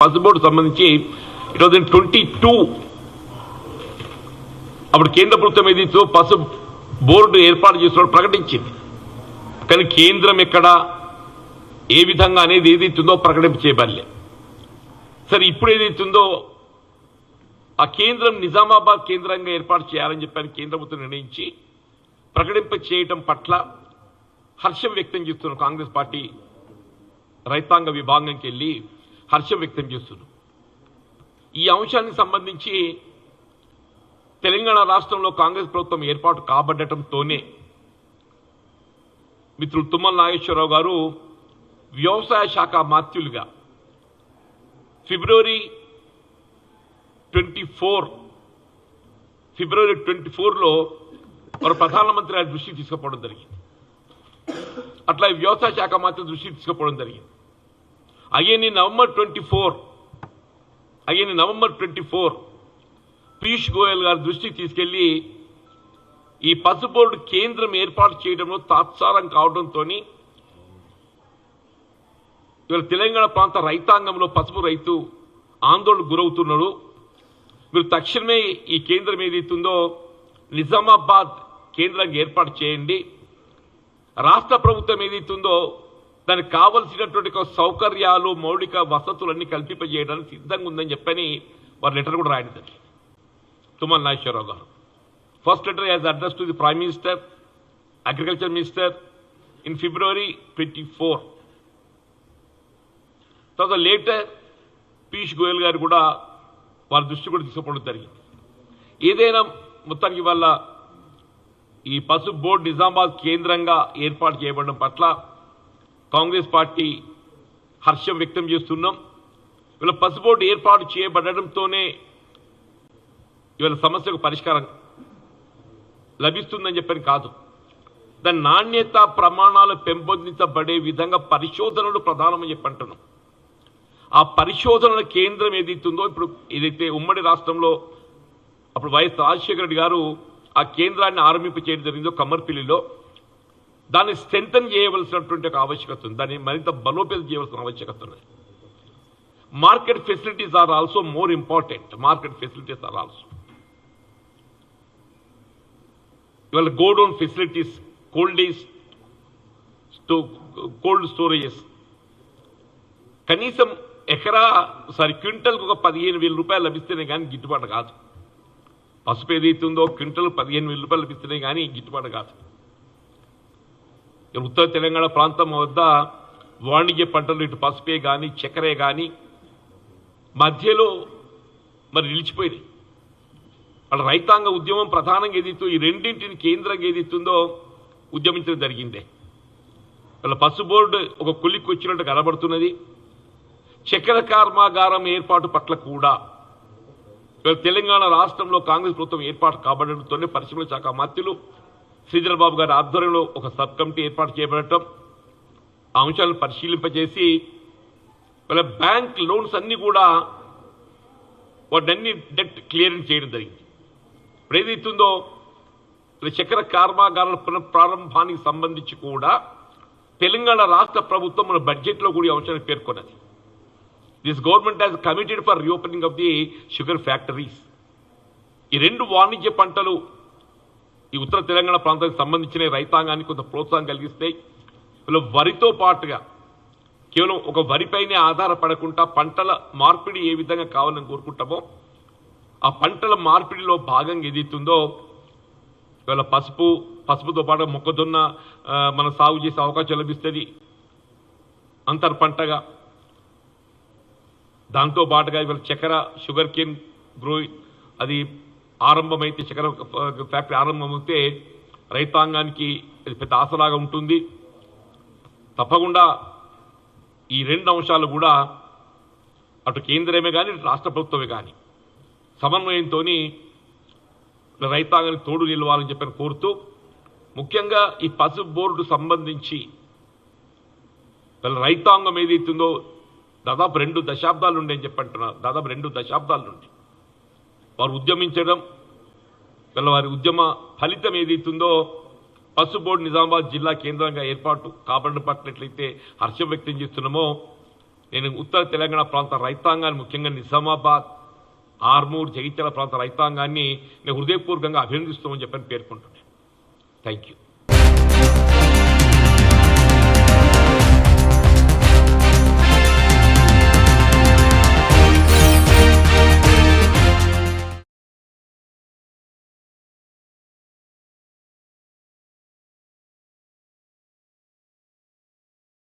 పసు బోర్డు సంబంధించి 2022 అప్పుడు కేంద్ర ప్రభుత్వం ఏదైతే పసు బోర్డు ఏర్పాటు చేస్తున్నట్టు ప్రకటించింది. కానీ కేంద్రం ఎక్కడ ఏ విధంగా అనేది ఏదైతుందో ప్రకటింప చేయబడలే. సరే ఇప్పుడు ఏదైతుందో ఆ కేంద్రం నిజామాబాద్ కేంద్రంగా ఏర్పాటు చేయాలని చెప్పని కేంద్ర ప్రభుత్వం నిర్ణయించి ప్రకటింప చేయడం పట్ల హర్షం వ్యక్తం చేస్తున్న కాంగ్రెస్ పార్టీ రైతాంగ విభాగంకి వెళ్ళి హర్షం వ్యక్తం చేస్తున్నారు. ఈ అంశానికి సంబంధించి తెలంగాణ రాష్ట్రంలో కాంగ్రెస్ ప్రభుత్వం ఏర్పాటు కాబడటంతోనే మిత్రులు తుమ్మల నాగేశ్వరరావు గారు వ్యవసాయ శాఖ మాత్యులుగా ఫిబ్రవరి 24లో వారు ప్రధానమంత్రి గారి దృష్టికి తీసుకుపోవడం జరిగింది. అట్లా వ్యవసాయ శాఖ మంత్రి దృష్టికి తీసుకుపోవడం జరిగింది. అగైన్ నవంబర్ 24 పీయూష్ గోయల్ గారి దృష్టికి తీసుకెళ్లి ఈ పసు బోర్డు కేంద్రం ఏర్పాటు చేయడంలో తాత్సారం కావడంతో ఇవాళ తెలంగాణ ప్రాంత రైతాంగంలో పసుపు రైతు ఆందోళనకు గురవుతున్నాడు. మీరు తక్షణమే ఈ కేంద్రం ఏదైతుందో నిజామాబాద్ కేంద్రంగా ఏర్పాటు చేయండి. రాష్ట్ర ప్రభుత్వం ఏదైతుందో దానికి కావలసినటువంటి సౌకర్యాలు మౌలిక వసతులన్నీ కల్పింపజేయడానికి సిద్ధంగా ఉందని చెప్పని వారు లెటర్ కూడా రాయడం జరిగింది. తుమ్మల నాగేశ్వరరావు గారు first letter as address to the prime minister, agriculture minister in February 24. తర్వాత లేటర్ పీయూష్ గోయల్ గారు కూడా వారి దృష్టి కూడా తీసుకుపోవడం జరిగింది. ఏదైనా మొత్తానికి వల్ల ఈ పసు బోర్డు నిజామాబాద్ కేంద్రంగా ఏర్పాటు చేయబడడం పట్ల కాంగ్రెస్ పార్టీ హర్షం వ్యక్తం చేస్తున్నాం. ఇవాళ పసు బోర్డు ఏర్పాటు చేయబడడంతోనే ఇవాళ సమస్యకు పరిష్కారం లభిస్తుందని చెప్పని కాదు, దాని నాణ్యత ప్రమాణాలు పెంపొందించబడే విధంగా పరిశోధనలు ప్రధానమని చెప్పంటున్నాం. ఆ పరిశోధనల కేంద్రం ఏదైతుందో ఇప్పుడు ఏదైతే ఉమ్మడి రాష్ట్రంలో అప్పుడు వైఎస్ రాజశేఖర రెడ్డి గారు ఆ కేంద్రాన్ని ఆరంభింప చేయడం జరిగిందో కమ్మర్పల్లిలో, దాన్ని స్ట్రెంథన్ చేయవలసినటువంటి ఒక ఆవశ్యకత ఉంది. దాన్ని మరింత బలోపేతం చేయవలసిన ఆవశ్యకత ఉంది. Market facilities are also more important. ఇవాళ గోడౌన్ ఫెసిలిటీస్, కోల్డ్ స్టోరేజెస్ కనీసం క్వింటల్కి ఒక 15,000 రూపాయలు లభిస్తేనే కానీ గిట్టుబాటు కాదు. పసుపు ఏదైతుందో క్వింటల్ 15,000 రూపాయలు లభిస్తేనే కానీ గిట్టుబాటు కాదు. ఉత్తర తెలంగాణ ప్రాంతం వద్ద వాణిజ్య పంటలు ఇటు పసుపే కానీ చక్కెరే కానీ మధ్యలో మరి నిలిచిపోయినాయి. వాళ్ళ రైతాంగ ఉద్యమం ప్రధానంగా ఏదైతే ఈ రెండింటిని కేంద్రంగా ఏదైతుందో ఉద్యమించడం జరిగిందే. వాళ్ళ పసు బోర్డు ఒక కొలిక్కి వచ్చినట్టు కనబడుతున్నది. చక్కెర కర్మాగారం ఏర్పాటు పట్ల కూడా తెలంగాణ రాష్ట్రంలో కాంగ్రెస్ ప్రభుత్వం ఏర్పాటు కాబడడంతోనే పరిశ్రమల శాఖ మంత్రులు శ్రీధర్ బాబు గారి ఆధ్వర్యంలో ఒక సబ్ కమిటీ ఏర్పాటు చేయబడటం, ఆ అంశాలను పరిశీలింపజేసి వాళ్ళ బ్యాంక్ లోన్స్ అన్ని కూడా వాటిని డెట్ క్లియరెన్స్ చేయడం జరిగింది. ఇప్పుడు ఏదైతుందో చక్కెర కర్మాగారాల పునఃప్రారంభానికి సంబంధించి కూడా తెలంగాణ రాష్ట్ర ప్రభుత్వం మన బడ్జెట్లో కూడా ఈ అంశాన్ని పేర్కొన్నది. This government has committed for reopening of the sugar factories. ఈ రెండు వాణిజ్య పంటలు ఈ ఉత్తర తెలంగాణ ప్రాంతానికి సంబంధించిన రైతాంగానికి కొంత ప్రోత్సాహం కలిగిస్తాయి. వీళ్ళు వరితో పాటుగా కేవలం ఒక వరిపైనే ఆధారపడకుండా పంటల మార్పిడి ఏ విధంగా కావాలని కోరుకుంటామో ఆ పంటల మార్పిడిలో భాగంగా ఏదైతుందో ఇవాళ పసుపుతో పాటు మొక్కజొన్న మనం సాగు చేసే అవకాశం లభిస్తుంది అంతర్ పంటగా. దాంతో పాటుగా ఇవాళ చక్కెర షుగర్ కేన్ అది ఆరంభమైతే చక్కెర ఫ్యాక్టరీ ఆరంభమైతే రైతాంగానికి అది పెద్ద ఆసరాగా ఉంటుంది. తప్పకుండా ఈ రెండు అంశాలు కూడా అటు కేంద్రమే కానీ రాష్ట్ర ప్రభుత్వమే కానీ సమన్వయంతో రైతాంగానికి తోడు నిలవాలని చెప్పని కోరుతూ, ముఖ్యంగా ఈ పసుపు బోర్డు సంబంధించి రైతాంగం ఏదైతుందో దాదాపు 2 దశాబ్దాల నుండి అని చెప్పంటున్నారు. దాదాపు 2 దశాబ్దాల నుండి వారు ఉద్యమించడం, వారి ఉద్యమ ఫలితం ఏదైతుందో పసుపు బోర్డు నిజామాబాద్ జిల్లా కేంద్రంగా ఏర్పాటు కాబడిన పట్ల ఎట్లయితే హర్షం వ్యక్తం చేస్తున్నామో నేను ఉత్తర తెలంగాణ ప్రాంత రైతాంగాన్ని, ముఖ్యంగా నిజామాబాద్, ఆర్మూర్, జగిత్యాల ప్రాంత రైతాంగాన్ని నేను హృదయపూర్వకంగా అభినందిస్తామని చెప్పని పేర్కొంటున్నాను. Thank you.